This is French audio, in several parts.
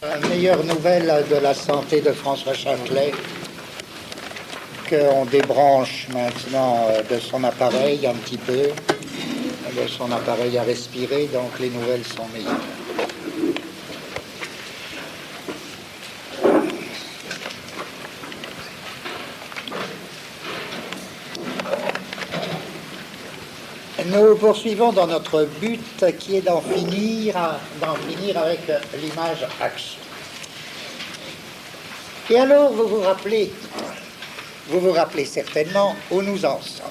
Meilleure nouvelle de la santé de François Châtelet, qu'on débranche maintenant de son appareil un petit peu, de son appareil à respirer, donc les nouvelles sont meilleures. Nous poursuivons dans notre but qui est d'en finir avec l'image action. Et alors vous vous rappelez certainement où nous en sommes.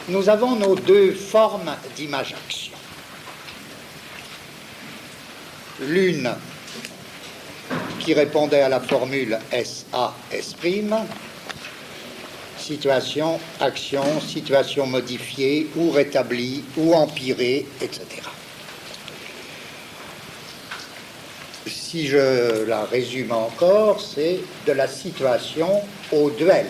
Nous avons nos deux formes d'image action. L'une qui répondait à la formule SA, S', situation, action, situation modifiée, ou rétablie, ou empirée, etc. Si je la résume encore, c'est de la situation au duel.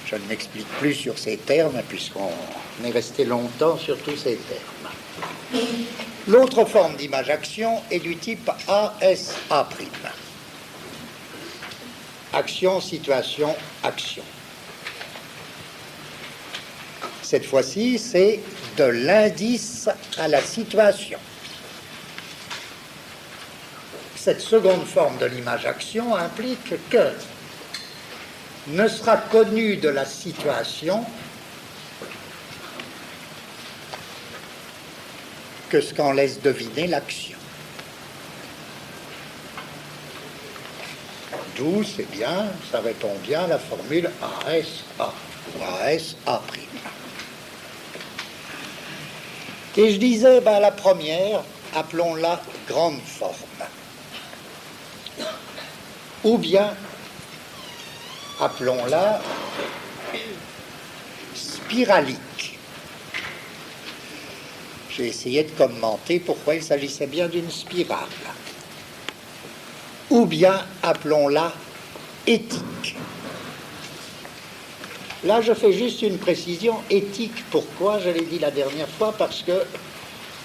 Je ne m'explique plus sur ces termes, puisqu'on est resté longtemps sur tous ces termes. L'autre forme d'image-action est du type ASA'. Action, situation, action. Cette fois-ci, c'est de l'indice à la situation. Cette seconde forme de l'image-action implique que ne sera connu de la situation que ce qu'en laisse deviner l'action. D'où, c'est bien, ça répond bien à la formule ASA ou ASA'. Et je disais, la première, appelons-la grande forme. Ou bien, appelons-la spiralique. J'ai essayé de commenter pourquoi il s'agissait bien d'une spirale. Ou bien appelons-la éthique. Là, je fais juste une précision. Éthique, pourquoi? Je l'ai dit la dernière fois, parce que,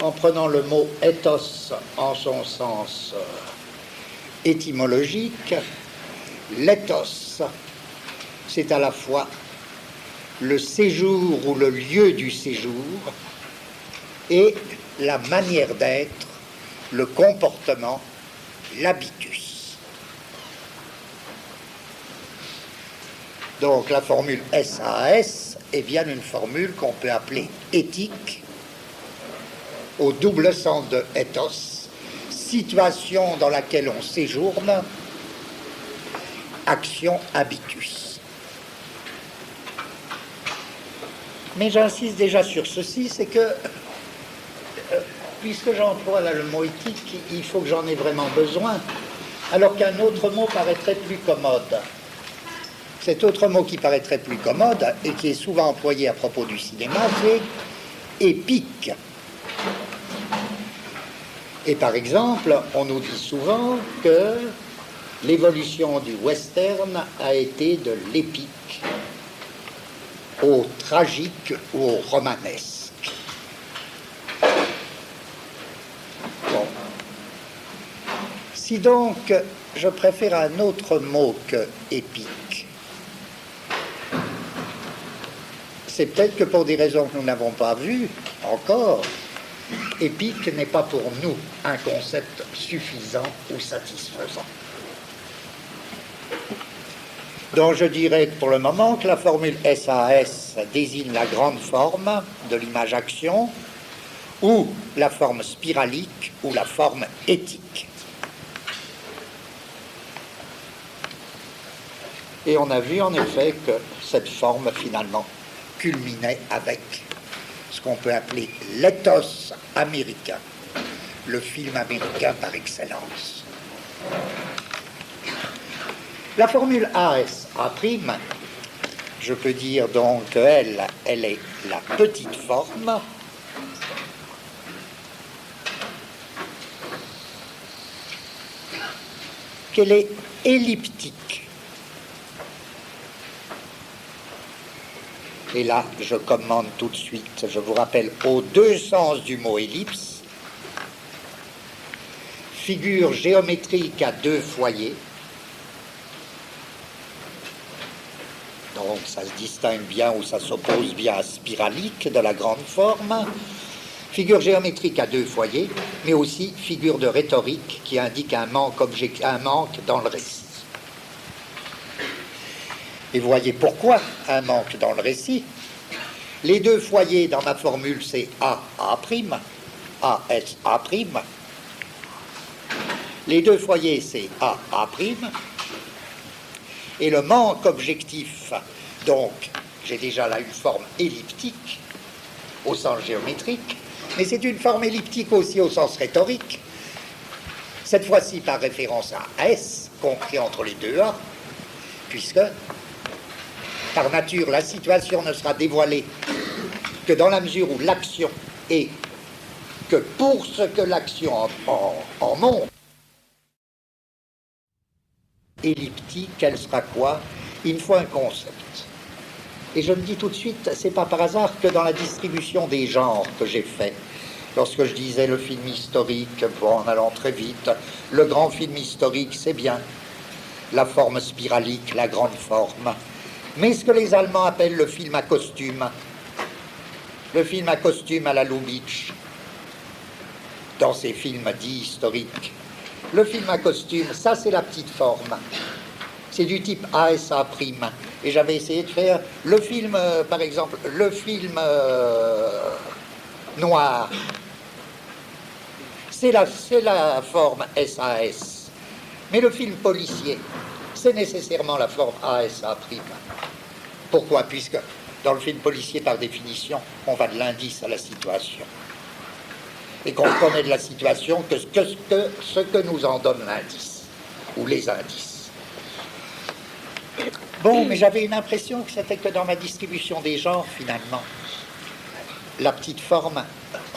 en prenant le mot ethos en son sens étymologique, l'ethos, c'est à la fois le séjour ou le lieu du séjour et la manière d'être, le comportement, l'habitus. Donc la formule SAS est bien une formule qu'on peut appeler éthique, au double sens de ethos, situation dans laquelle on séjourne, action, habitus. Mais j'insiste déjà sur ceci, c'est que, puisque j'emploie là le mot éthique, il faut que j'en ai vraiment besoin, alors qu'un autre mot paraîtrait plus commode. Cet autre mot qui paraîtrait plus commode et qui est souvent employé à propos du cinéma, c'est épique. Et par exemple, on nous dit souvent que l'évolution du western a été de l'épique au tragique ou au romanesque. Bon. Si donc je préfère un autre mot que épique, c'est peut-être que pour des raisons que nous n'avons pas vues encore, épique n'est pas pour nous un concept suffisant ou satisfaisant. Donc je dirais que pour le moment que la formule SAS désigne la grande forme de l'image-action, ou la forme spiralique, ou la forme éthique. Et on a vu en effet que cette forme finalement culminait avec ce qu'on peut appeler l'ethos américain, le film américain par excellence. La formule ASA', je peux dire donc qu'elle est la petite forme qu'elle est elliptique. Et là, je commande tout de suite, je vous rappelle, aux deux sens du mot ellipse, figure géométrique à deux foyers. Donc ça se distingue bien ou ça s'oppose bien à spiralique de la grande forme. Figure géométrique à deux foyers, mais aussi figure de rhétorique qui indique un manque dans le récit. Et vous voyez pourquoi un manque dans le récit. Les deux foyers dans ma formule, c'est A, A', A, S, A'. Les deux foyers, c'est A, A'. Et le manque objectif, donc, j'ai déjà là une forme elliptique au sens géométrique, mais c'est une forme elliptique aussi au sens rhétorique, cette fois-ci par référence à S, compris entre les deux A, puisque, par nature, la situation ne sera dévoilée que dans la mesure où l'action est que pour ce que l'action en montre, elliptique, elle sera quoi? Il faut un concept. Et je me dis tout de suite, c'est pas par hasard que dans la distribution des genres que j'ai fait, lorsque je disais le film historique, bon, en allant très vite, le grand film historique, c'est bien, la forme spiralique, la grande forme, mais ce que les Allemands appellent le film à costume à la Lubitsch, dans ces films dits historiques. Le film à costume, ça c'est la petite forme. C'est du type ASA'. Et j'avais essayé de faire le film, par exemple, le film noir. C'est la forme SAS. Mais le film policier, c'est nécessairement la forme ASA'. Pourquoi? Puisque dans le film policier, par définition, on va de l'indice à la situation. Et qu'on connaît de la situation que ce que nous en donne l'indice, ou les indices. Bon, mais j'avais une impression que c'était que dans ma distribution des genres, finalement, la petite forme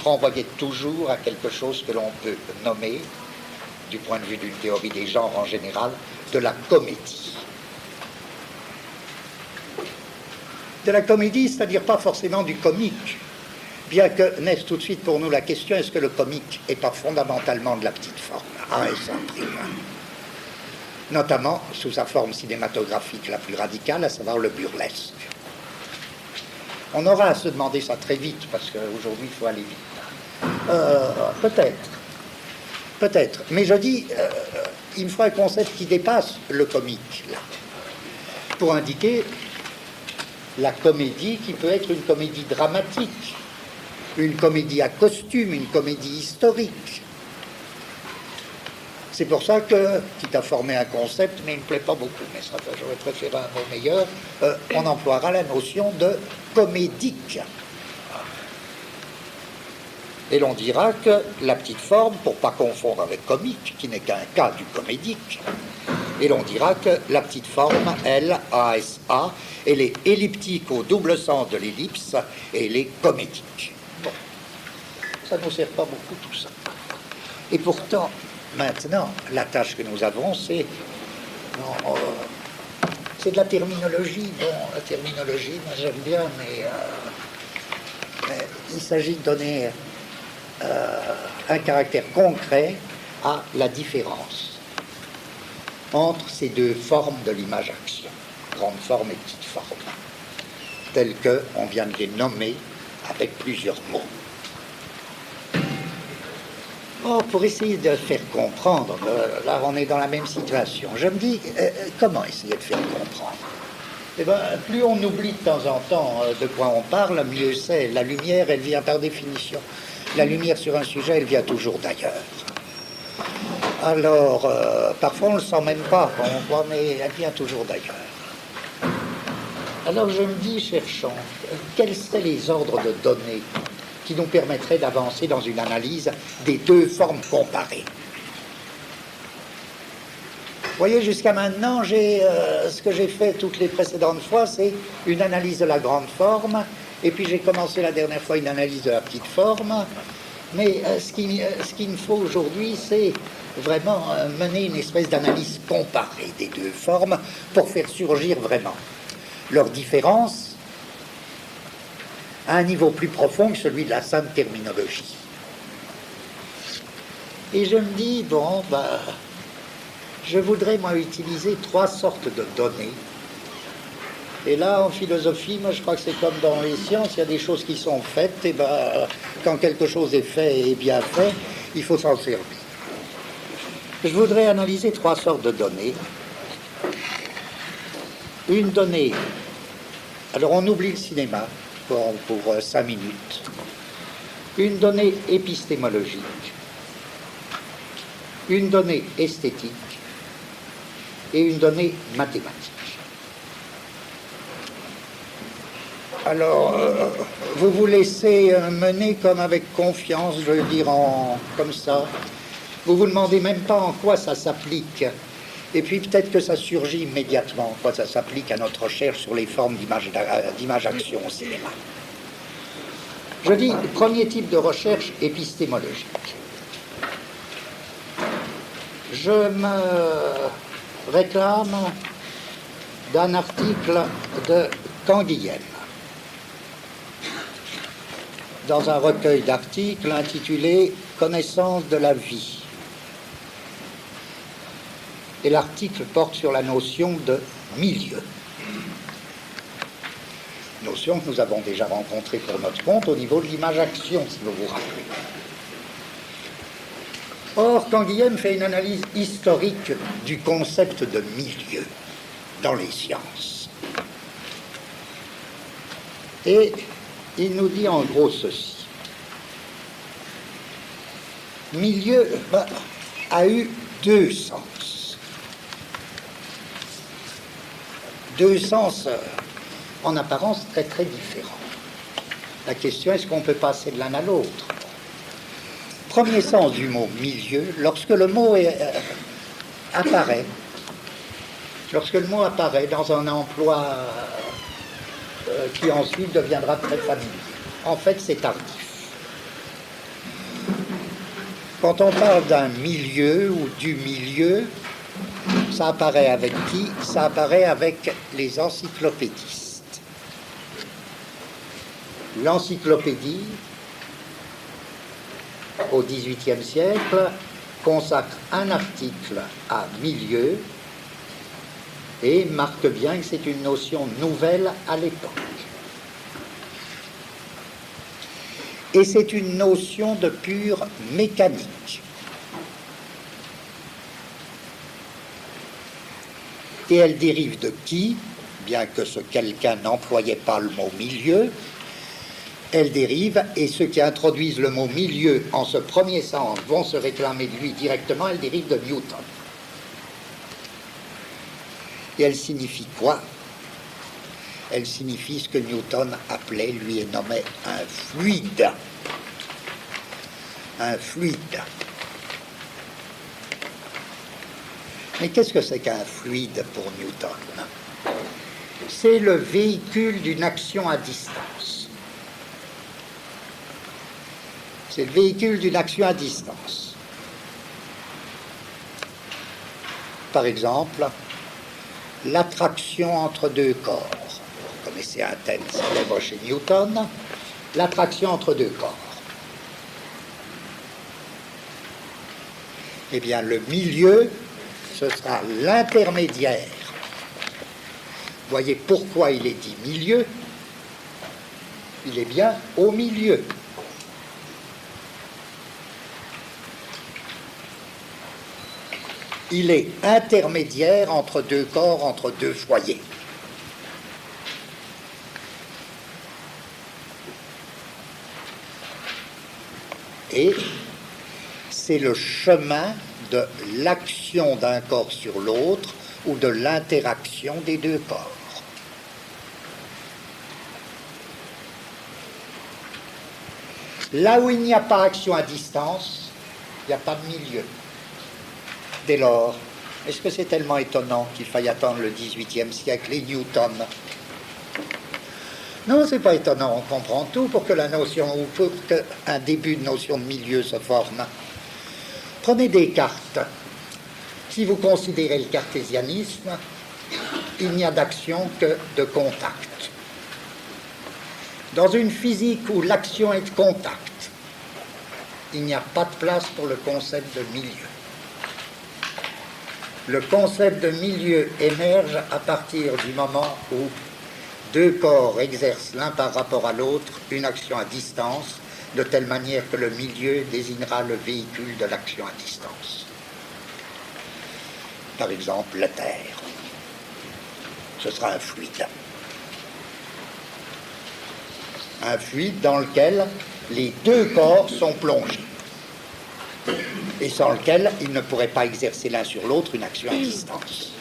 renvoyait toujours à quelque chose que l'on peut nommer, du point de vue d'une théorie des genres en général, de la comédie. De la comédie, c'est-à-dire pas forcément du comique, bien que naisse tout de suite pour nous la question, est-ce que le comique n'est pas fondamentalement de la petite forme, ASA', notamment sous sa forme cinématographique la plus radicale, à savoir le burlesque. On aura à se demander ça très vite, parce qu'aujourd'hui, il faut aller vite. Peut-être. Mais je dis, il me faut un concept qui dépasse le comique, là, pour indiquer la comédie qui peut être une comédie dramatique, une comédie à costume, une comédie historique. C'est pour ça que, quitte à former un concept, mais il ne me plaît pas beaucoup, mais ça, j'aurais préféré un mot meilleur, on emploiera la notion de comédique. Et l'on dira que la petite forme, pour ne pas confondre avec comique, qui n'est qu'un cas du comédique, et l'on dira que la petite forme, elle, ASA, elle est elliptique au double sens de l'ellipse, et elle est comédique. Bon, ça ne nous sert pas beaucoup tout ça. Et pourtant, maintenant, la tâche que nous avons, c'est de la terminologie. Bon, la terminologie, moi j'aime bien, mais il s'agit de donner un caractère concret à la différence entre ces deux formes de l'image-action, grande forme et petite forme, telles qu'on vient de les nommer avec plusieurs mots. Oh, pour essayer de faire comprendre, là on est dans la même situation. Je me dis, comment essayer de faire comprendre? Eh bien, plus on oublie de temps en temps de quoi on parle, mieux c'est. La lumière, elle vient par définition. La lumière sur un sujet, elle vient toujours d'ailleurs. Alors, parfois on ne le sent même pas, on voit, mais elle vient toujours d'ailleurs. Alors je me dis, cherchons, quels seraient les ordres de données qui nous permettraient d'avancer dans une analyse des deux formes comparées. Vous voyez, jusqu'à maintenant, ce que j'ai fait toutes les précédentes fois, c'est une analyse de la grande forme, et puis j'ai commencé la dernière fois une analyse de la petite forme, mais ce qu'il me faut aujourd'hui, c'est vraiment mener une espèce d'analyse comparée des deux formes pour faire surgir vraiment leurs différences à un niveau plus profond que celui de la simple terminologie. Et je me dis, bon, bah, je voudrais, moi, utiliser 3 sortes de données. Et là, en philosophie, moi, je crois que c'est comme dans les sciences, il y a des choses qui sont faites, et ben, quand quelque chose est fait et bien fait, il faut s'en servir. Je voudrais analyser 3 sortes de données. Une donnée, alors on oublie le cinéma pour 5 minutes. Une donnée épistémologique, une donnée esthétique et une donnée mathématique. Alors, vous vous laissez mener comme avec confiance, je veux dire, comme ça. Vous vous demandez même pas en quoi ça s'applique. Et puis peut-être que ça surgit immédiatement, en quoi ça s'applique à notre recherche sur les formes d'image-action au cinéma. Je dis, premier type de recherche épistémologique. Je me réclame d'un article de Canguilhem, dans un recueil d'articles intitulé « Connaissance de la vie ». Et l'article porte sur la notion de milieu. Notion que nous avons déjà rencontrée pour notre compte au niveau de l'image-action, si vous vous rappelez. Or, Canguilhem fait une analyse historique du concept de milieu dans les sciences. Et il nous dit en gros ceci. Milieu a eu 2 sens. 2 sens en apparence très très différents. La question, est-ce qu'on peut passer de l'un à l'autre? Premier sens du mot milieu, lorsque le mot apparaît dans un emploi qui ensuite deviendra très familier. En fait, c'est tardif. Quand on parle d'un milieu ou du milieu, ça apparaît avec qui? Ça apparaît avec les encyclopédistes. L'encyclopédie, au XVIIIe siècle, consacre un article à milieu et marque bien que c'est une notion nouvelle à l'époque. Et c'est une notion de pure mécanique. Et elle dérive de qui? Bien que ce quelqu'un n'employait pas le mot milieu, elle dérive, et ceux qui introduisent le mot milieu en ce premier sens vont se réclamer de lui directement, elle dérive de Newton. Et elle signifie quoi? Elle signifie ce que Newton appelait, lui et nommait un fluide. Un fluide. Mais qu'est-ce que c'est qu'un fluide pour Newton? C'est le véhicule d'une action à distance. C'est le véhicule d'une action à distance. Par exemple, l'attraction entre 2 corps. Vous connaissez un thème célèbre chez Newton, l'attraction entre 2 corps. Eh bien, le milieu, ce sera l'intermédiaire. Voyez pourquoi il est dit milieu. Il est bien au milieu. Il est intermédiaire entre 2 corps, entre 2 foyers. Et c'est le chemin de l'action d'un corps sur l'autre ou de l'interaction des 2 corps. Là où il n'y a pas action à distance, il n'y a pas de milieu. Dès lors, est-ce que c'est tellement étonnant qu'il faille attendre le XVIIIe siècle et Newton? Non, c'est pas étonnant, on comprend tout pour que la notion, ou pour qu'un début de notion de milieu se forme. Prenez Descartes. Si vous considérez le cartésianisme, il n'y a d'action que de contact. Dans une physique où l'action est de contact, il n'y a pas de place pour le concept de milieu. Le concept de milieu émerge à partir du moment où deux corps exercent l'un par rapport à l'autre une action à distance, de telle manière que le milieu désignera le véhicule de l'action à distance. Par exemple, la Terre. Ce sera un fluide. Un fluide dans lequel les deux corps sont plongés et sans lequel ils ne pourraient pas exercer l'un sur l'autre une action à distance.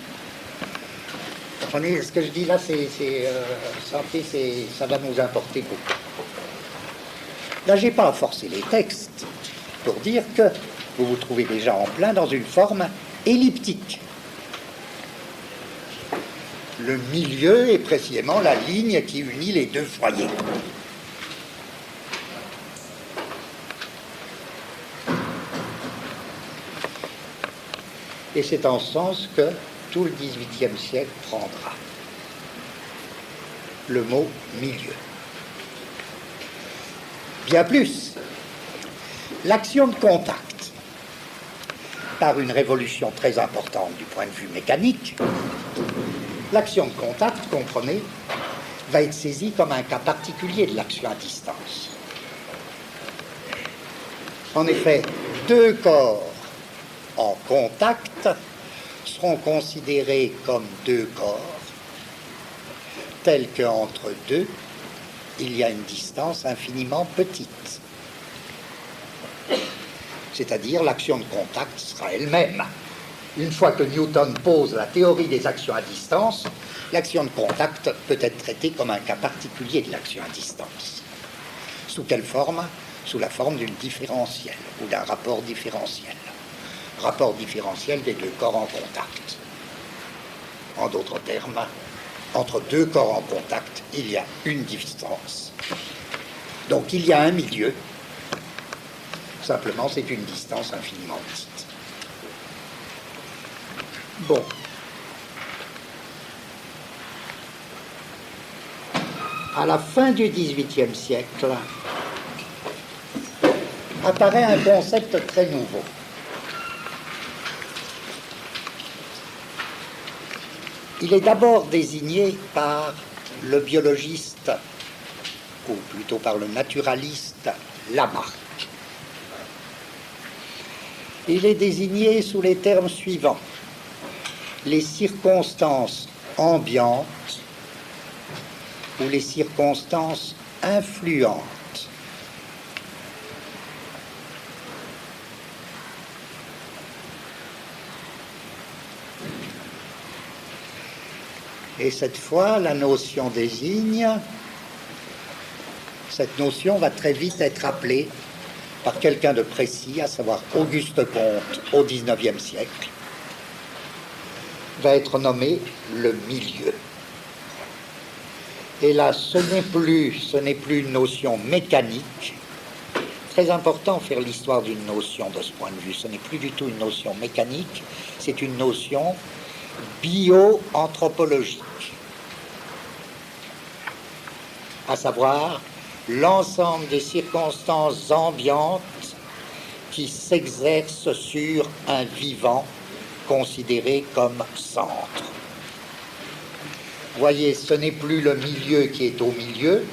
Comprenez, ce que je dis là, ça va nous importer beaucoup. Là, je n'ai pas à forcer les textes pour dire que vous vous trouvez déjà en plein dans une forme elliptique. Le milieu est précisément la ligne qui unit les deux foyers. Et c'est en ce sens que tout le XVIIIe siècle prendra le mot milieu. Bien plus, l'action de contact, par une révolution très importante du point de vue mécanique, l'action de contact, comprenez, va être saisie comme un cas particulier de l'action à distance. En effet, deux corps en contact seront considérés comme deux corps, tels qu'entre deux, il y a une distance infiniment petite. C'est-à-dire l'action de contact sera elle-même. Une fois que Newton pose la théorie des actions à distance, l'action de contact peut être traitée comme un cas particulier de l'action à distance. Sous quelle forme? Sous la forme d'une différentielle ou d'un rapport différentiel. Rapport différentiel des deux corps en contact. En d'autres termes, entre deux corps en contact, il y a une distance. Donc il y a un milieu. Simplement, c'est une distance infiniment petite. Bon. À la fin du XVIIIe siècle, apparaît un concept très nouveau. Il est d'abord désigné par le biologiste, ou plutôt par le naturaliste Lamarck. Il est désigné sous les termes suivants: les circonstances ambiantes ou les circonstances influentes. Et cette fois, la notion désigne, cette notion va très vite être appelée par quelqu'un de précis, à savoir Auguste Comte, au XIXe siècle, va être nommé le milieu. Et là, ce n'est plus une notion mécanique. Très important faire l'histoire d'une notion de ce point de vue. Ce n'est plus du tout une notion mécanique, c'est une notion bio-anthropologique, à savoir l'ensemble des circonstances ambiantes qui s'exercent sur un vivant considéré comme centre. Voyez, ce n'est plus le milieu qui est au milieu.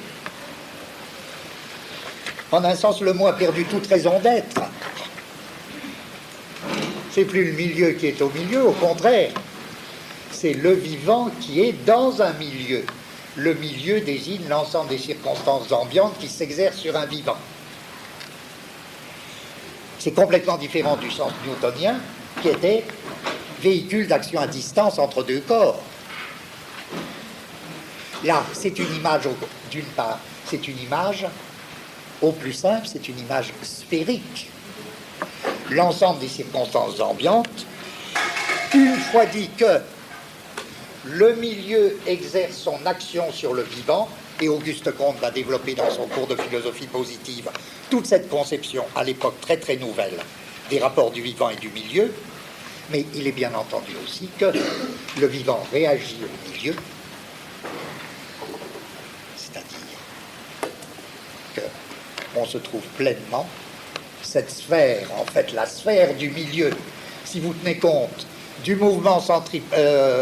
En un sens, le mot a perdu toute raison d'être. C'est plus le milieu qui est au milieu, au contraire. C'est le vivant qui est dans un milieu. Le milieu désigne l'ensemble des circonstances ambiantes qui s'exercent sur un vivant. C'est complètement différent du sens newtonien, qui était véhicule d'action à distance entre deux corps. Là, c'est une image, d'une part, c'est une image, au plus simple, c'est une image sphérique. L'ensemble des circonstances ambiantes, une fois dit que le milieu exerce son action sur le vivant, et Auguste Comte va développer dans son cours de philosophie positive toute cette conception, à l'époque très très nouvelle, des rapports du vivant et du milieu, mais il est bien entendu aussi que le vivant réagit au milieu, c'est-à-dire qu'on se trouve pleinement cette sphère, en fait la sphère du milieu, si vous tenez compte du mouvement centripète,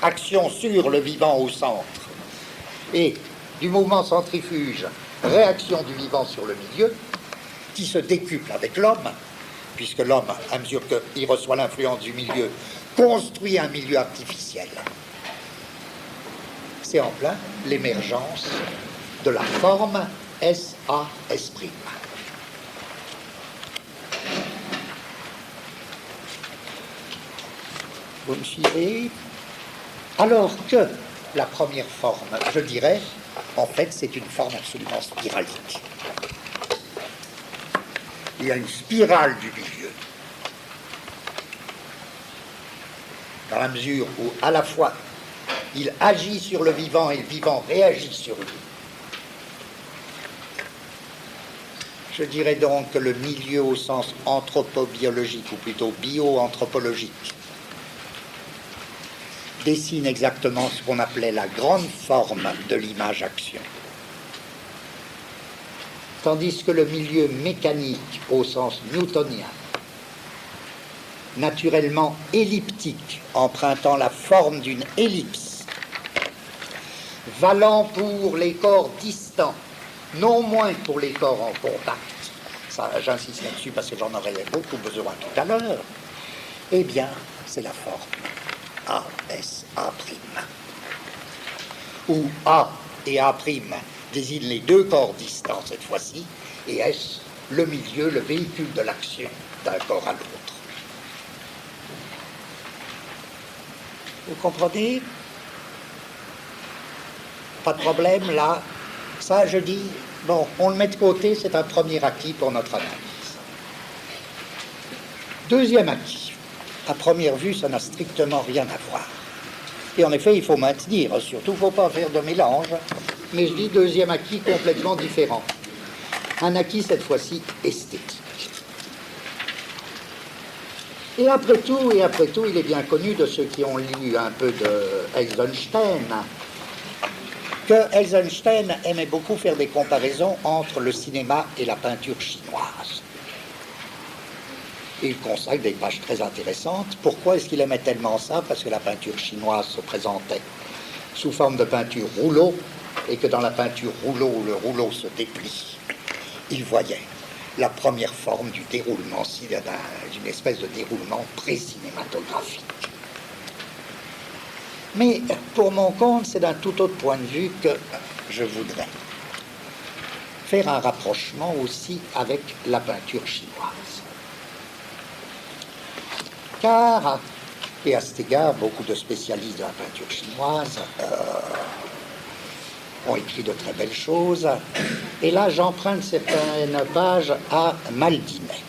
action sur le vivant au centre, et du mouvement centrifuge, réaction du vivant sur le milieu, qui se décuple avec l'homme, puisque l'homme, à mesure qu'il reçoit l'influence du milieu, construit un milieu artificiel. C'est en plein l'émergence de la forme SAS'. Vous me suivez? Alors que la première forme, je dirais, en fait, c'est une forme absolument spiralique. Il y a une spirale du milieu. Dans la mesure où, à la fois, il agit sur le vivant et le vivant réagit sur lui. Je dirais donc que le milieu au sens anthropobiologique, ou plutôt bio-anthropologique, dessine exactement ce qu'on appelait la grande forme de l'image-action. Tandis que le milieu mécanique, au sens newtonien, naturellement elliptique, empruntant la forme d'une ellipse, valant pour les corps distants, non moins que pour les corps en contact, ça j'insiste là-dessus parce que j'en aurai beaucoup besoin tout à l'heure, eh bien, c'est la forme ASA', où A et A' désignent les deux corps distants cette fois-ci, et S, le milieu, le véhicule de l'action d'un corps à l'autre. Vous comprenez? Pas de problème là. Ça, je dis, bon, on le met de côté, c'est un premier acquis pour notre analyse. Deuxième acquis. À première vue, ça n'a strictement rien à voir. Et en effet, il faut maintenir, surtout, il ne faut pas faire de mélange. Mais je dis deuxième acquis complètement différent. Un acquis, cette fois-ci, esthétique. Et après tout, il est bien connu de ceux qui ont lu un peu de Eisenstein, que Eisenstein aimait beaucoup faire des comparaisons entre le cinéma et la peinture chinoise. Et il consacre des pages très intéressantes. Pourquoi est-ce qu'il aimait tellement ça? Parce que la peinture chinoise se présentait sous forme de peinture rouleau, et que dans la peinture rouleau, où le rouleau se déplie, il voyait la première forme du déroulement, d'une espèce de déroulement pré-cinématographique. Mais pour mon compte, c'est d'un tout autre point de vue que je voudrais faire un rapprochement aussi avec la peinture chinoise. Car, et à cet égard, beaucoup de spécialistes de la peinture chinoise ont écrit de très belles choses. Et là, j'emprunte certaines pages à Maldinet.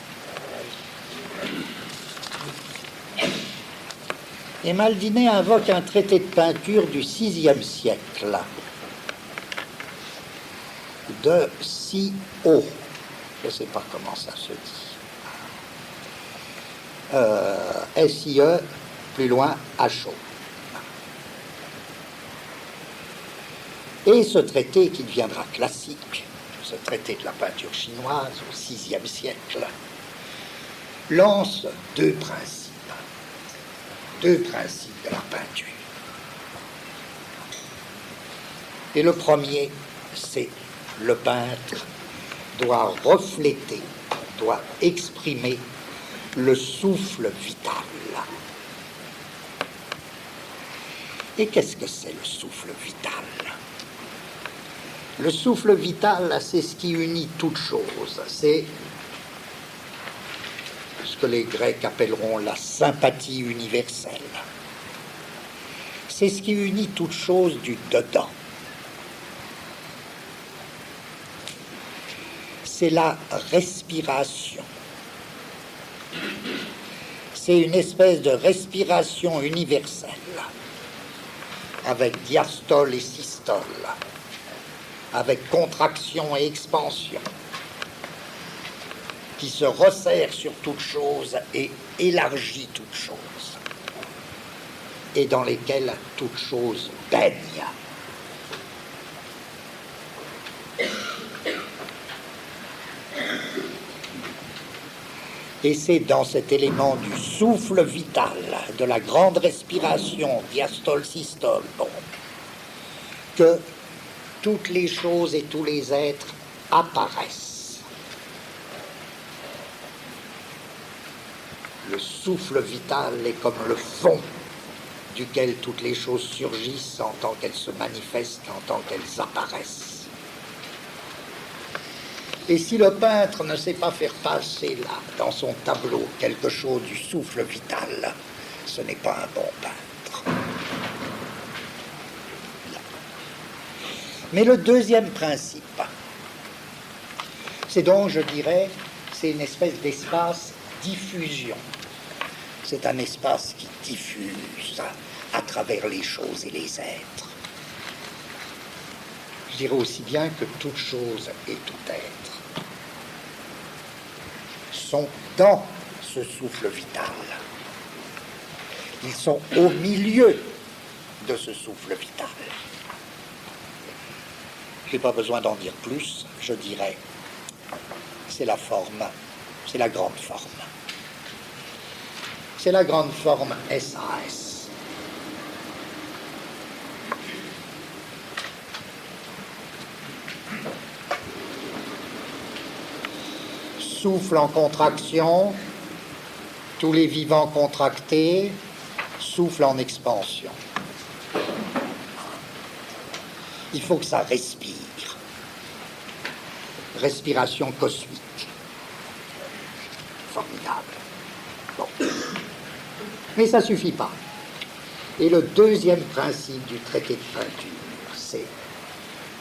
Et Maldinet invoque un traité de peinture du VIe siècle, de Si-O. Je ne sais pas comment ça se dit. S-I-E, plus loin, H-O. Et ce traité, qui deviendra classique, ce traité de la peinture chinoise au VIe siècle, lance deux principes de la peinture. Et le premier, c'est le peintre doit refléter, doit exprimer le souffle vital. Et qu'est-ce que c'est le souffle vital? Le souffle vital, c'est ce qui unit toute chose. C'est ce que les Grecs appelleront la sympathie universelle. C'est ce qui unit toute chose du dedans. C'est la respiration. C'est une espèce de respiration universelle, avec diastole et systole, avec contraction et expansion, qui se resserre sur toute chose et élargit toute chose, et dans lesquelles toute chose baigne. Et c'est dans cet élément du souffle vital, de la grande respiration, diastole-systole, bon, que toutes les choses et tous les êtres apparaissent. Le souffle vital est comme le fond duquel toutes les choses surgissent en tant qu'elles se manifestent, en tant qu'elles apparaissent. Et si le peintre ne sait pas faire passer là, dans son tableau, quelque chose du souffle vital, ce n'est pas un bon peintre. Mais le deuxième principe, c'est donc, je dirais, c'est une espèce d'espace diffusion. C'est un espace qui diffuse à travers les choses et les êtres. Je dirais aussi bien que toute chose et tout être sont dans ce souffle vital. Ils sont au milieu de ce souffle vital. Je n'ai pas besoin d'en dire plus, je dirais, c'est la forme, c'est la grande forme. C'est la grande forme SAS. Souffle en contraction, tous les vivants contractés, souffle en expansion. Il faut que ça respire. Respiration cosmique. Formidable. Bon. Mais ça ne suffit pas. Et le deuxième principe du traité de peinture, c'est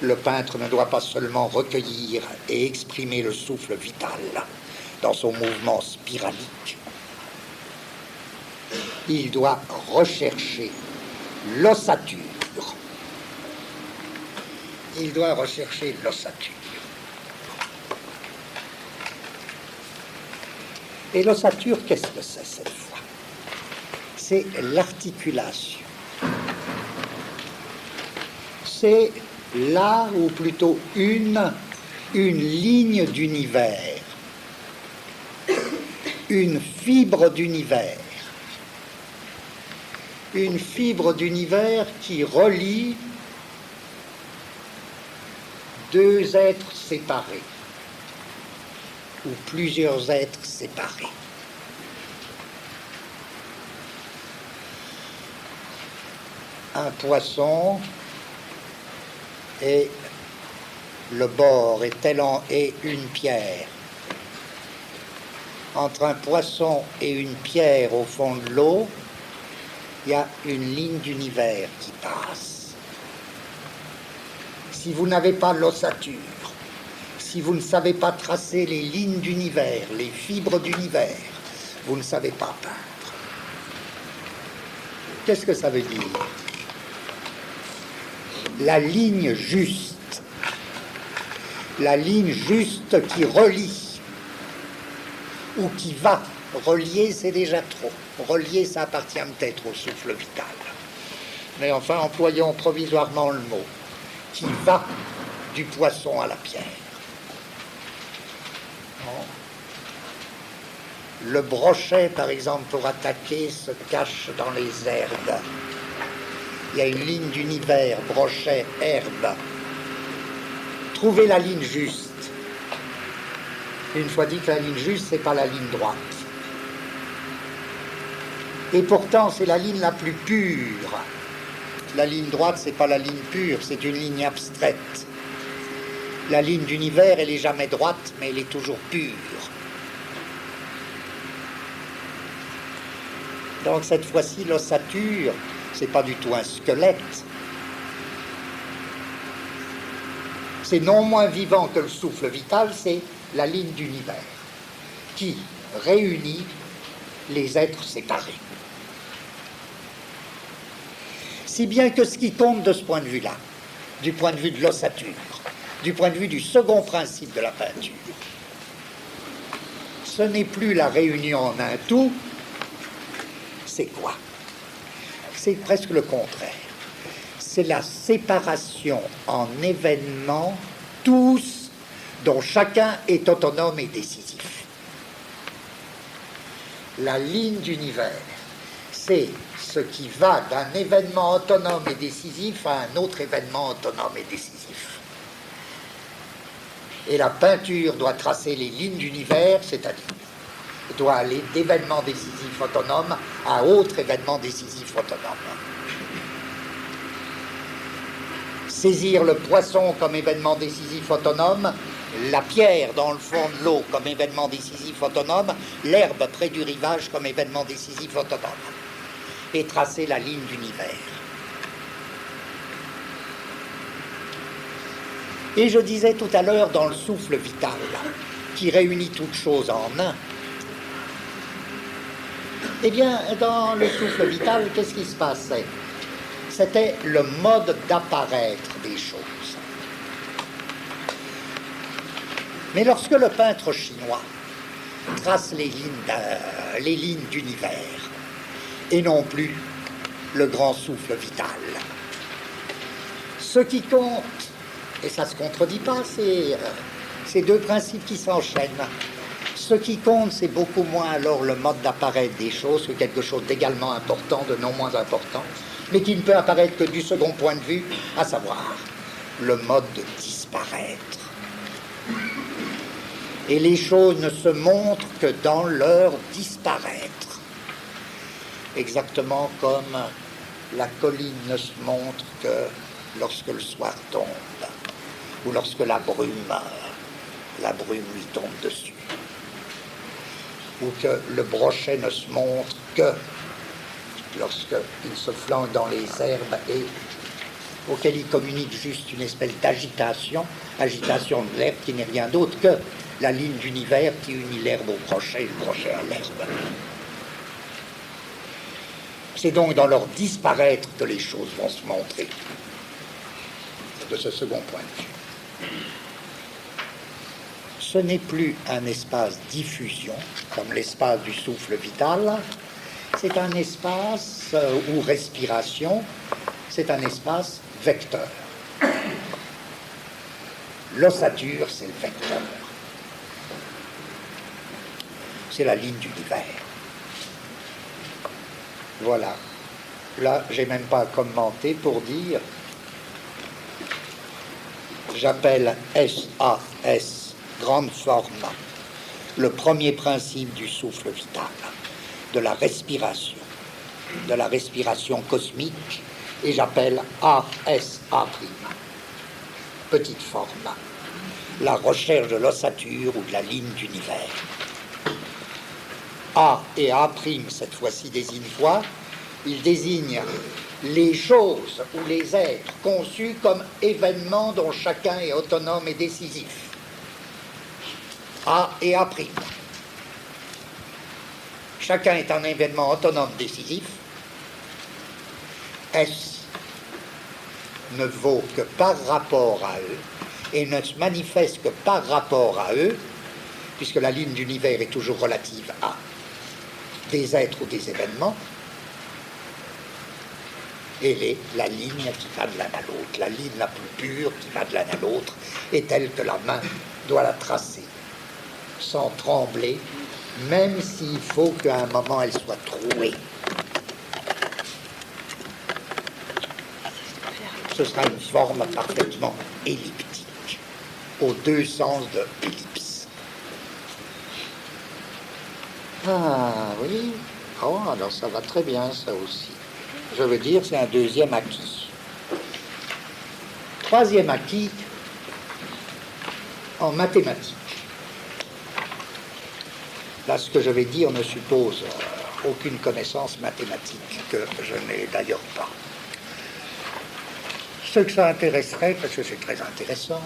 le peintre ne doit pas seulement recueillir et exprimer le souffle vital dans son mouvement spiralique. Il doit rechercher l'ossature. Il doit rechercher l'ossature. Et l'ossature, qu'est-ce que c'est cette fois? C'est l'articulation. C'est là, ou plutôt une ligne d'univers, une fibre d'univers qui relie deux êtres séparés ou plusieurs êtres séparés. Un poisson et le bord est une pierre. Entre un poisson et une pierre au fond de l'eau, il y a une ligne d'univers qui passe. Si vous n'avez pas l'ossature, si vous ne savez pas tracer les lignes d'univers, les fibres d'univers, vous ne savez pas peindre. Qu'est-ce que ça veut dire? La ligne juste qui relie, ou qui va. Relier, c'est déjà trop. Relier, ça appartient peut-être au souffle vital. Mais enfin, employons provisoirement le mot, qui va du poisson à la pierre. Le brochet, par exemple, pour attaquer, se cache dans les herbes. Il y a une ligne d'univers, brochet, herbe. Trouvez la ligne juste. Une fois dit que la ligne juste, c'est pas la ligne droite. Et pourtant, c'est la ligne la plus pure. La ligne droite, c'est pas la ligne pure, c'est une ligne abstraite. La ligne d'univers, elle est jamais droite, mais elle est toujours pure. Donc cette fois-ci, l'ossature, c'est pas du tout un squelette. C'est non moins vivant que le souffle vital, c'est la ligne d'univers qui réunit les êtres séparés. Si bien que ce qui compte de ce point de vue-là, du point de vue de l'ossature, du point de vue du second principe de la peinture, ce n'est plus la réunion en un tout, c'est quoi? C'est presque le contraire. C'est la séparation en événements, tous, dont chacun est autonome et décisif. La ligne d'univers, c'est ce qui va d'un événement autonome et décisif à un autre événement autonome et décisif. Et la peinture doit tracer les lignes d'univers, c'est-à-dire doit aller d'événements décisifs autonomes à autre événement décisif autonome. Saisir le poisson comme événement décisif autonome, la pierre dans le fond de l'eau comme événement décisif autonome, l'herbe près du rivage comme événement décisif autonome, et tracer la ligne d'univers. Et je disais tout à l'heure dans le souffle vital, qui réunit toutes choses en un, eh bien, dans le souffle vital, qu'est-ce qui se passait? C'était le mode d'apparaître des choses. Mais lorsque le peintre chinois trace les lignes d'univers, et non plus le grand souffle vital, ce qui compte, et ça ne se contredit pas, c'est ces deux principes qui s'enchaînent. Ce qui compte, c'est beaucoup moins alors le mode d'apparaître des choses que quelque chose d'également important, de non moins important, mais qui ne peut apparaître que du second point de vue, à savoir le mode de disparaître. Et les choses ne se montrent que dans leur disparaître. Exactement comme la colline ne se montre que lorsque le soir tombe, ou lorsque la brume lui tombe dessus, ou que le brochet ne se montre que lorsqu'il se flanque dans les herbes et auquel il communique juste une espèce d'agitation de l'herbe qui n'est rien d'autre que la ligne d'univers qui unit l'herbe au brochet et le brochet à l'herbe. C'est donc dans leur disparaître que les choses vont se montrer, de ce second point de vue. Ce n'est plus un espace diffusion, comme l'espace du souffle vital, c'est un espace ou respiration, c'est un espace vecteur. L'ossature, c'est le vecteur. C'est la ligne d'univers. Voilà. Là, j'ai même pas à commenter pour dire, j'appelle SAS, grande forme, le premier principe du souffle vital, de la respiration cosmique, et j'appelle ASA', petite forme, la recherche de l'ossature ou de la ligne d'univers. A et A', cette fois-ci, désignent quoi? Ils désignent les choses ou les êtres conçus comme événements dont chacun est autonome et décisif. A et A'. Chacun est un événement autonome décisif. S ne vaut que par rapport à eux et ne se manifeste que par rapport à eux, puisque la ligne d'univers est toujours relative à des êtres ou des événements. Elle est la ligne qui va de l'un à l'autre, la ligne la plus pure qui va de l'un à l'autre, est telle que la main doit la tracer, sans trembler, même s'il faut qu'à un moment elle soit trouée. Ce sera une forme parfaitement elliptique, aux deux sens de ellipse. Ah oui, oh, alors ça va très bien ça aussi. Je veux dire, c'est un deuxième acquis. Troisième acquis, en mathématiques. Là, ce que je vais dire ne suppose aucune connaissance mathématique, que je n'ai d'ailleurs pas. Ceux que ça intéresserait, parce que c'est très intéressant,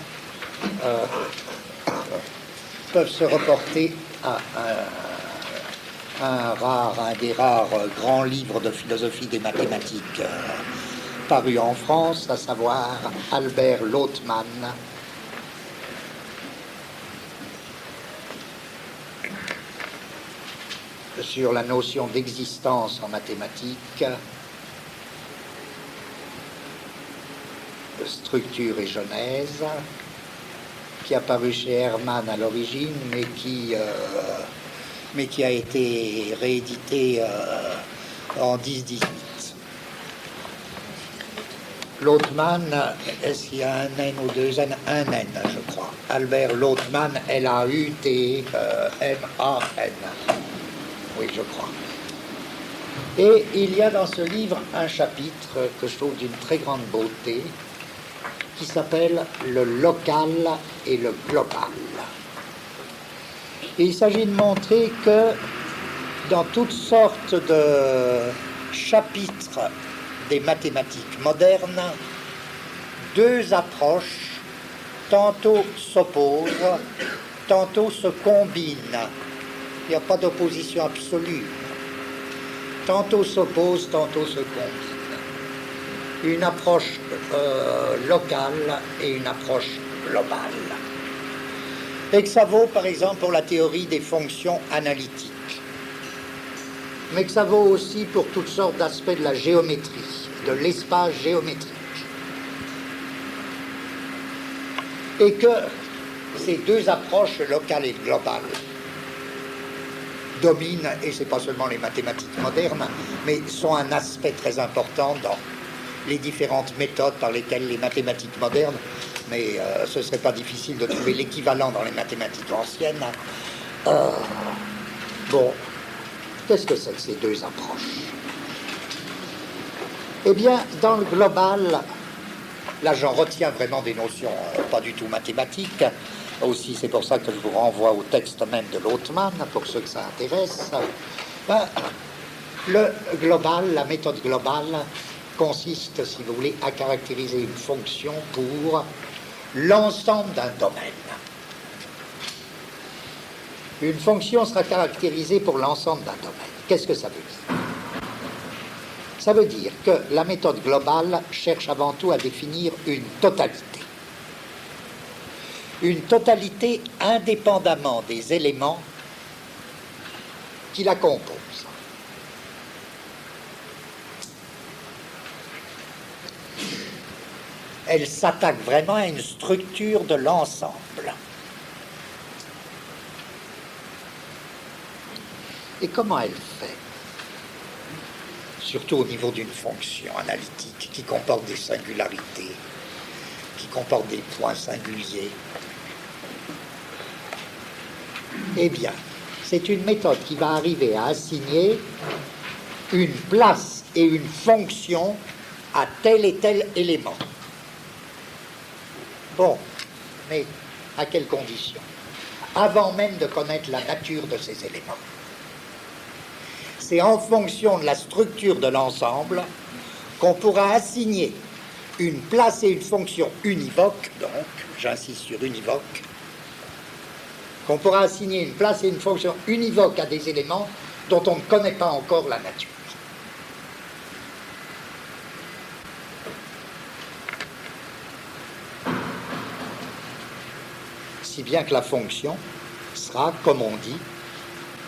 peuvent se reporter à un des rares grands livres de philosophie des mathématiques parus en France, à savoir Albert Lothman, sur la notion d'existence en mathématiques, de structure et genèse, qui a paru chez Hermann à l'origine, mais qui mais qui a été réédité en 10-18. Lothman, est-ce qu'il y a un N ou deux N? Un N, je crois. Albert Lothman, L-A-U-T-M-A-N. Oui, je crois. Et il y a dans ce livre un chapitre que je trouve d'une très grande beauté, qui s'appelle « Le local et le global ». Et il s'agit de montrer que dans toutes sortes de chapitres des mathématiques modernes, deux approches tantôt s'opposent, tantôt se combinent. Il n'y a pas d'opposition absolue. Tantôt s'opposent, tantôt se combinent. Une approche locale et une approche globale. Et que ça vaut par exemple pour la théorie des fonctions analytiques. Mais que ça vaut aussi pour toutes sortes d'aspects de la géométrie, de l'espace géométrique. Et que ces deux approches, locales et globales, dominent, et ce n'est pas seulement les mathématiques modernes, mais sont un aspect très important dans les différentes méthodes par lesquelles les mathématiques modernes, mais ce ne serait pas difficile de trouver l'équivalent dans les mathématiques anciennes. Bon, qu'est-ce que c'est que ces deux approches? Eh bien, dans le global, là j'en retiens vraiment des notions pas du tout mathématiques. Aussi, c'est pour ça que je vous renvoie au texte même de Lothman, pour ceux que ça intéresse. Ben, le global, la méthode globale, consiste, si vous voulez, à caractériser une fonction pour l'ensemble d'un domaine. Une fonction sera caractérisée pour l'ensemble d'un domaine. Qu'est-ce que ça veut dire? Ça veut dire que la méthode globale cherche avant tout à définir une totalité. Une totalité indépendamment des éléments qui la composent. Elle s'attaque vraiment à une structure de l'ensemble. Et comment elle fait? Surtout au niveau d'une fonction analytique qui comporte des singularités, qui comporte des points singuliers. Eh bien, c'est une méthode qui va arriver à assigner une place et une fonction à tel et tel élément. Bon, mais à quelles conditions? Avant même de connaître la nature de ces éléments. C'est en fonction de la structure de l'ensemble qu'on pourra assigner une place et une fonction univoque, donc, j'insiste sur univoque, qu'on pourra assigner une place et une fonction univoque à des éléments dont on ne connaît pas encore la nature. Si bien que la fonction sera, comme on dit,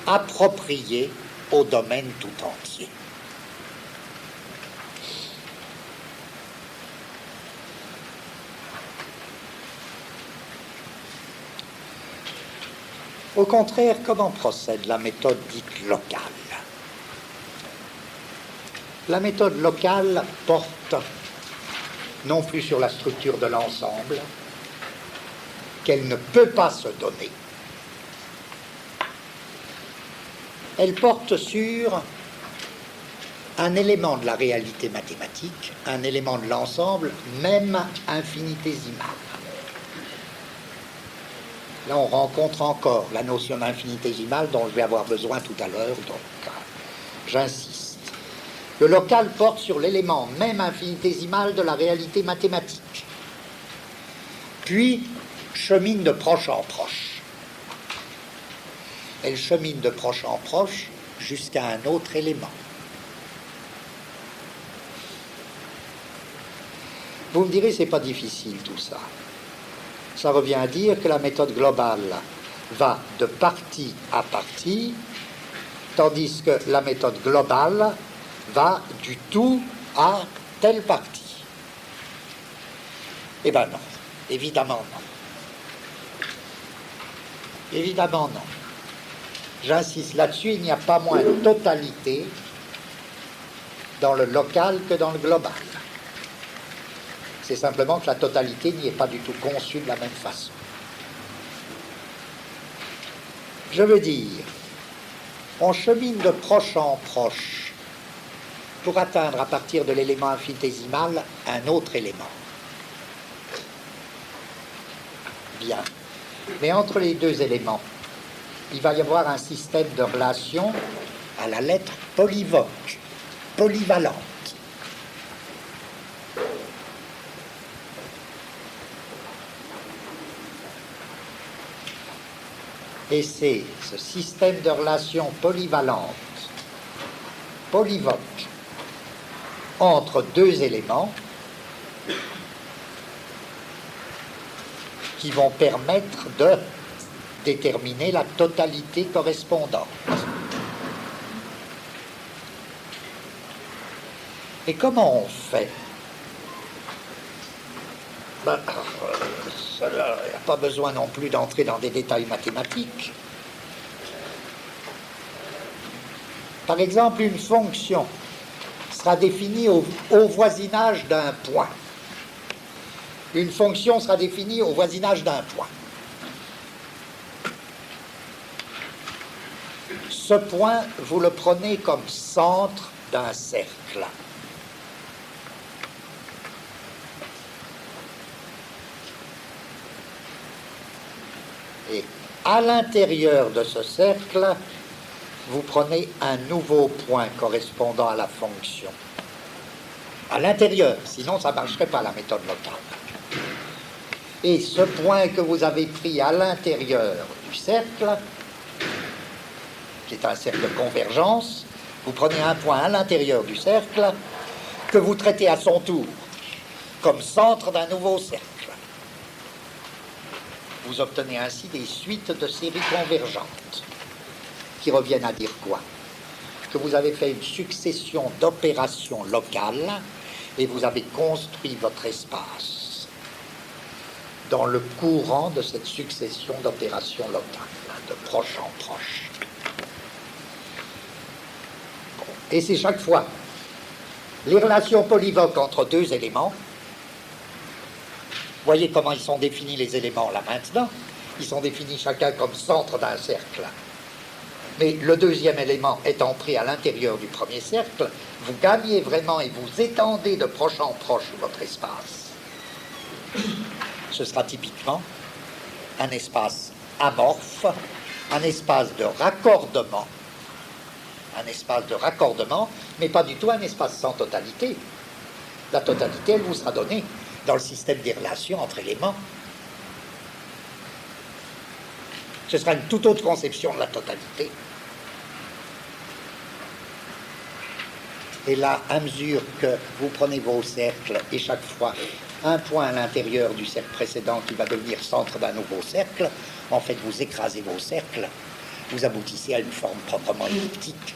appropriée au domaine tout entier. Au contraire, comment procède la méthode dite locale? La méthode locale porte non plus sur la structure de l'ensemble, qu'elle ne peut pas se donner. Elle porte sur un élément de la réalité mathématique, un élément de l'ensemble, même infinitésimal. Là, on rencontre encore la notion d'infinitésimal dont je vais avoir besoin tout à l'heure, donc j'insiste. Le local porte sur l'élément même infinitésimal de la réalité mathématique, puis chemine de proche en proche. Elle chemine de proche en proche jusqu'à un autre élément. Vous me direz, c'est pas difficile tout ça. Ça revient à dire que la méthode globale va de partie à partie, tandis que la méthode globale va du tout à telle partie. Eh bien non, évidemment non. Évidemment non. J'insiste là-dessus, il n'y a pas moins de totalité dans le local que dans le global. C'est simplement que la totalité n'y est pas du tout conçue de la même façon. Je veux dire, on chemine de proche en proche pour atteindre à partir de l'élément infinitésimal un autre élément. Bien. Mais entre les deux éléments, il va y avoir un système de relations à la lettre polyvoque, polyvalente. Et c'est ce système de relations polyvalentes, polyvoque, entre deux éléments qui vont permettre de déterminer la totalité correspondante. Et comment on fait? Il n'y a pas besoin non plus d'entrer dans des détails mathématiques. Par exemple, une fonction sera définie au voisinage d'un point. Une fonction sera définie au voisinage d'un point. Ce point, vous le prenez comme centre d'un cercle. Et à l'intérieur de ce cercle, vous prenez un nouveau point correspondant à la fonction. À l'intérieur, sinon ça ne marcherait pas la méthode locale. Et ce point que vous avez pris à l'intérieur du cercle, qui est un cercle de convergence, vous prenez un point à l'intérieur du cercle que vous traitez à son tour comme centre d'un nouveau cercle. Vous obtenez ainsi des suites de séries convergentes qui reviennent à dire quoi? Que vous avez fait une succession d'opérations locales et vous avez construit votre espace dans le courant de cette succession d'opérations locales, de proche en proche. Et c'est chaque fois les relations polyvoques entre deux éléments. Voyez comment ils sont définis les éléments là maintenant. Ils sont définis chacun comme centre d'un cercle. Mais le deuxième élément étant pris à l'intérieur du premier cercle, vous gagnez vraiment et vous étendez de proche en proche votre espace. Ce sera typiquement un espace amorphe, un espace de raccordement. Un espace de raccordement, mais pas du tout un espace sans totalité. La totalité, elle vous sera donnée dans le système des relations entre éléments. Ce sera une toute autre conception de la totalité. Et là, à mesure que vous prenez vos cercles, et chaque fois un point à l'intérieur du cercle précédent qui va devenir centre d'un nouveau cercle, en fait, vous écrasez vos cercles, vous aboutissez à une forme proprement elliptique.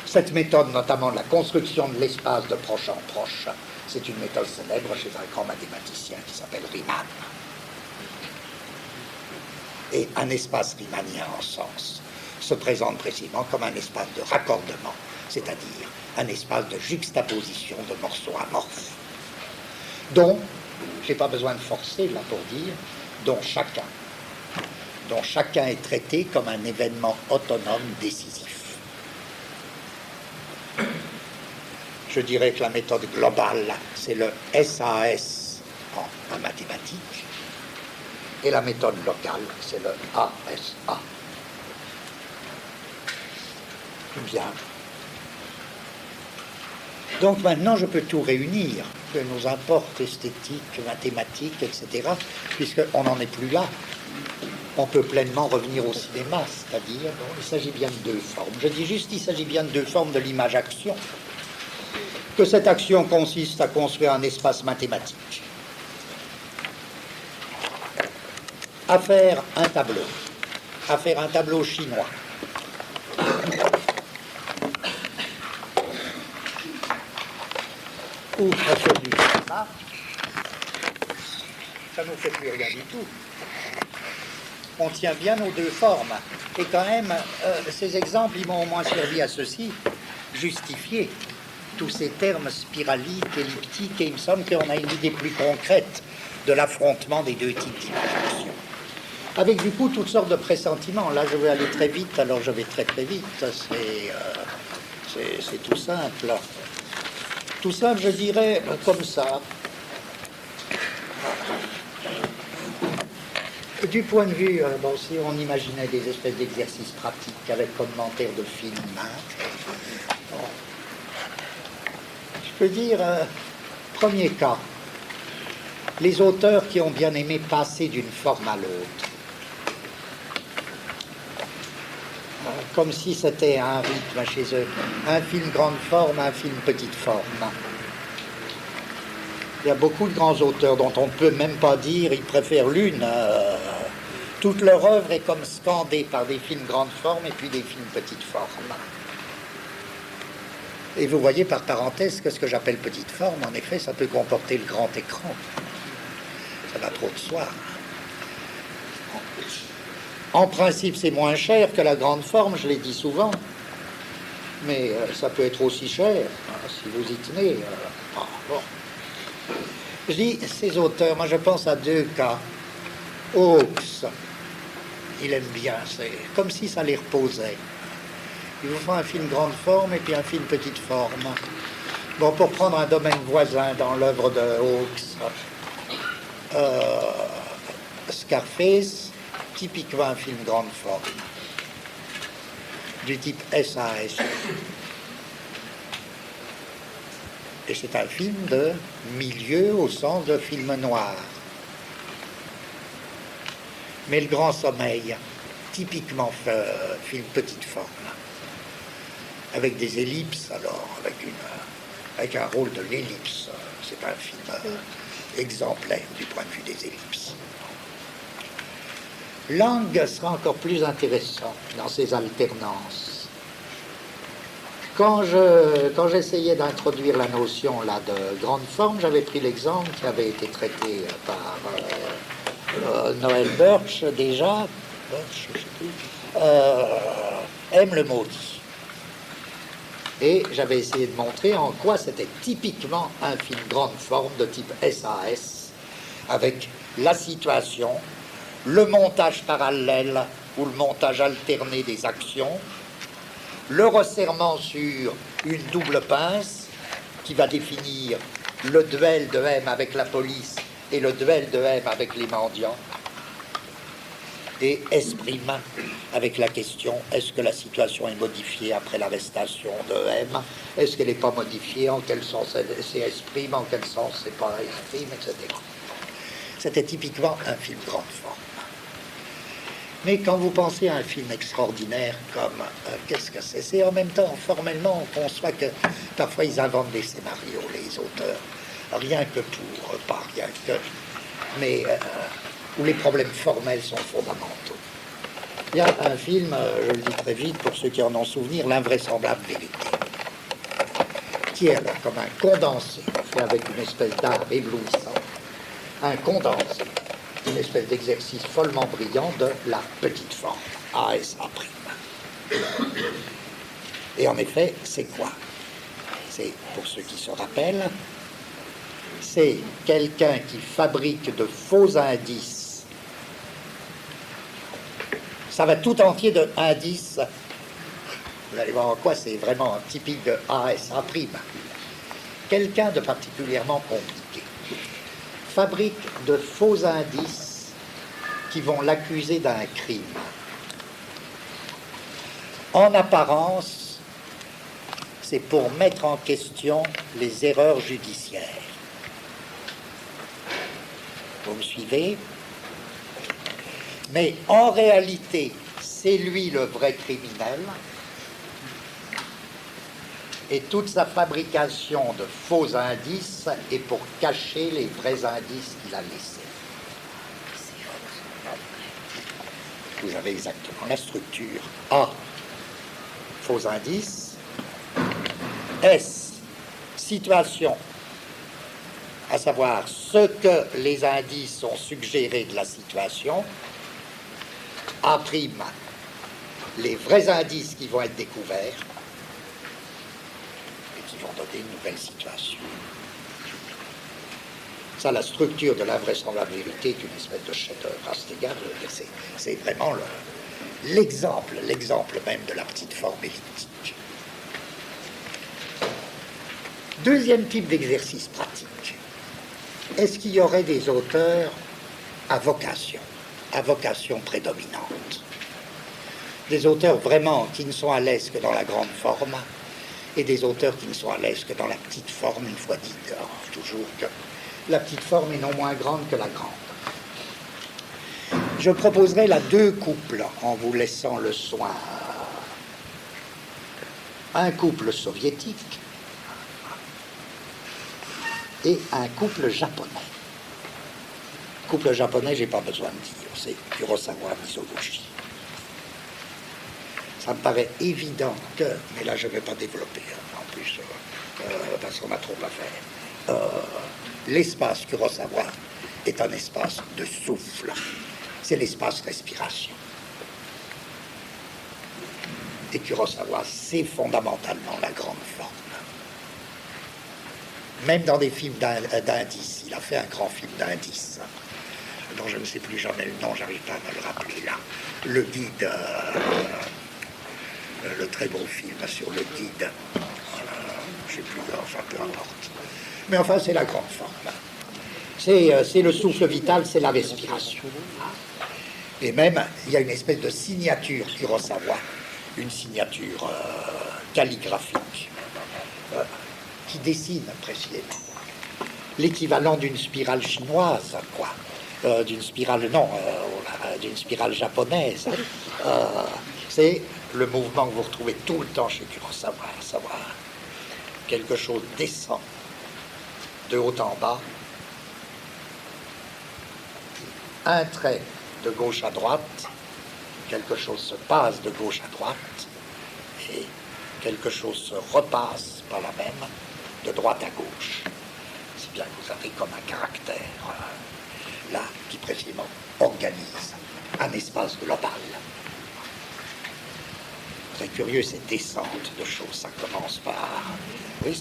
Cette méthode, notamment de la construction de l'espace de proche en proche, c'est une méthode célèbre chez un grand mathématicien qui s'appelle Riemann. Et un espace riemannien en sens se présente précisément comme un espace de raccordement, c'est-à-dire un espace de juxtaposition de morceaux amorphes, dont, je n'ai pas besoin de forcer là pour dire, dont chacun est traité comme un événement autonome décisif. Je dirais que la méthode globale, c'est le SAS en mathématiques, et la méthode locale, c'est le ASA. Bien. Donc maintenant, je peux tout réunir, que nous importe esthétique, mathématiques, etc., puisqu'on n'en est plus là. On peut pleinement revenir au cinéma, c'est-à-dire, bon, il s'agit bien de deux formes. Je dis juste qu'il s'agit bien de deux formes de l'image-action. Que cette action consiste à construire un espace mathématique, à faire un tableau chinois. Ou à faire du cinéma, ça ne nous fait plus rien du tout. on tient bien aux deux formes. Et quand même, ces exemples, ils m'ont au moins servi à ceci, justifier tous ces termes spiraliques, elliptiques, et il me semble qu'on a une idée plus concrète de l'affrontement des deux types d'imagination. Avec du coup toutes sortes de pressentiments. Là, je vais aller très vite, alors je vais très très vite. C'est tout simple. Tout simple, je dirais, comme ça. Du point de vue, bon, si on imaginait des espèces d'exercices pratiques avec commentaires de films, bon. Je peux dire, premier cas, les auteurs qui ont bien aimé passer d'une forme à l'autre. Comme si c'était un rythme chez eux. Un film grande forme, un film petite forme. Il y a beaucoup de grands auteurs dont on ne peut même pas dire ils préfèrent l'une. Toute leur œuvre est comme scandée par des films grande forme et puis des films petite forme. Et vous voyez par parenthèse que ce que j'appelle petite forme, en effet, ça peut comporter le grand écran. Ça va trop de soi. En principe, c'est moins cher que la grande forme, je l'ai dit souvent. Mais ça peut être aussi cher, si vous y tenez. Bon. Je dis, ces auteurs, moi je pense à deux cas. Hawks, il aime bien, c'est comme si ça les reposait. Il vous faut un film grande forme et puis un film petite forme. Bon, pour prendre un domaine voisin dans l'œuvre de Hawks, Scarface, typiquement un film grande forme, du type SAS. Et c'est un film de milieu au sens de film noir. Mais Le Grand Sommeil, typiquement film petite forme, avec des ellipses, alors, avec un rôle de l'ellipse. C'est un film exemplaire du point de vue des ellipses. Lang sera encore plus intéressant dans ses alternances. Quand j'essayais d'introduire la notion là, de grande forme, j'avais pris l'exemple qui avait été traité par Noël Birch déjà, Birch, je sais plus, aime le maudit. Et j'avais essayé de montrer en quoi c'était typiquement un film grande forme de type SAS, avec la situation, le montage parallèle ou le montage alterné des actions, le resserrement sur une double pince qui va définir le duel de M avec la police et le duel de M avec les mendiants, et S' avec la question est-ce que la situation est modifiée après l'arrestation de M, est-ce qu'elle n'est pas modifiée, en quel sens c'est S', en quel sens c'est pas S', etc. C'était typiquement un film grande forme. Mais quand vous pensez à un film extraordinaire comme qu'est-ce que c'est? C'est en même temps, formellement, on conçoit que parfois ils inventent des scénarios, les auteurs, rien que pour, pas rien que, mais où les problèmes formels sont fondamentaux. Il y a un film, je le dis très vite pour ceux qui en ont souvenir, L'invraisemblable vérité, qui est là comme un condensé, fait avec une espèce d'art éblouissant, un condensé, une espèce d'exercice follement brillant de la petite forme, ASA'. Et en effet, c'est quoi? C'est, pour ceux qui se rappellent, c'est quelqu'un qui fabrique de faux indices. Ça va tout entier de indices. Vous allez voir en quoi c'est vraiment typique de ASA'. Quelqu'un de particulièrement compliqué fabrique de faux indices qui vont l'accuser d'un crime. En apparence, c'est pour mettre en question les erreurs judiciaires. Vous me suivez? Mais en réalité, c'est lui le vrai criminel, et toute sa fabrication de faux indices est pour cacher les vrais indices qu'il a laissés. Vous avez exactement la structure. A, faux indices. S, situation, à savoir ce que les indices ont suggéré de la situation. A', les vrais indices qui vont être découverts et qui vont donner une nouvelle situation. Ça, la structure de l'invraisemblable vérité est une espèce de chef-d'œuvre. À cet égard, c'est vraiment l'exemple même de la petite forme elliptique. Deuxième type d'exercice pratique. Est-ce qu'il y aurait des auteurs à vocation prédominante? Des auteurs vraiment qui ne sont à l'aise que dans la grande forme et des auteurs qui ne sont à l'aise que dans la petite forme, une fois dit toujours que la petite forme est non moins grande que la grande. Je proposerai là deux couples en vous laissant le soin. Un couple soviétique et un couple japonais. Couple japonais, j'ai pas besoin de dire, c'est Kurosawa Mizoguchi. Ça me paraît évident que, mais là je ne vais pas développer, en plus, parce qu'on a trop à faire. L'espace Kurosawa est un espace de souffle. C'est l'espace respiration. Et Kurosawa, c'est fondamentalement la grande forme. Même dans des films d'indices, il a fait un grand film d'indices, dont je ne sais plus jamais le nom, j'arrive pas à me le rappeler là. Le guide, le très beau film sur le guide, je ne sais plus, enfin peu importe. Mais enfin, c'est la grande forme. C'est le souffle vital, c'est la respiration. Et même, il y a une espèce de signature Kurosawa, une signature calligraphique, qui dessine précisément l'équivalent d'une spirale chinoise, quoi. D'une spirale, non, d'une spirale japonaise. C'est le mouvement que vous retrouvez tout le temps chez Kurosawa, à savoir quelque chose descend de haut en bas, un trait de gauche à droite, quelque chose se passe de gauche à droite, et quelque chose se repasse par la même de droite à gauche. Si bien que vous avez comme un caractère là qui précisément organise un espace global. Très curieux, cette descente de choses, ça commence par... Oui,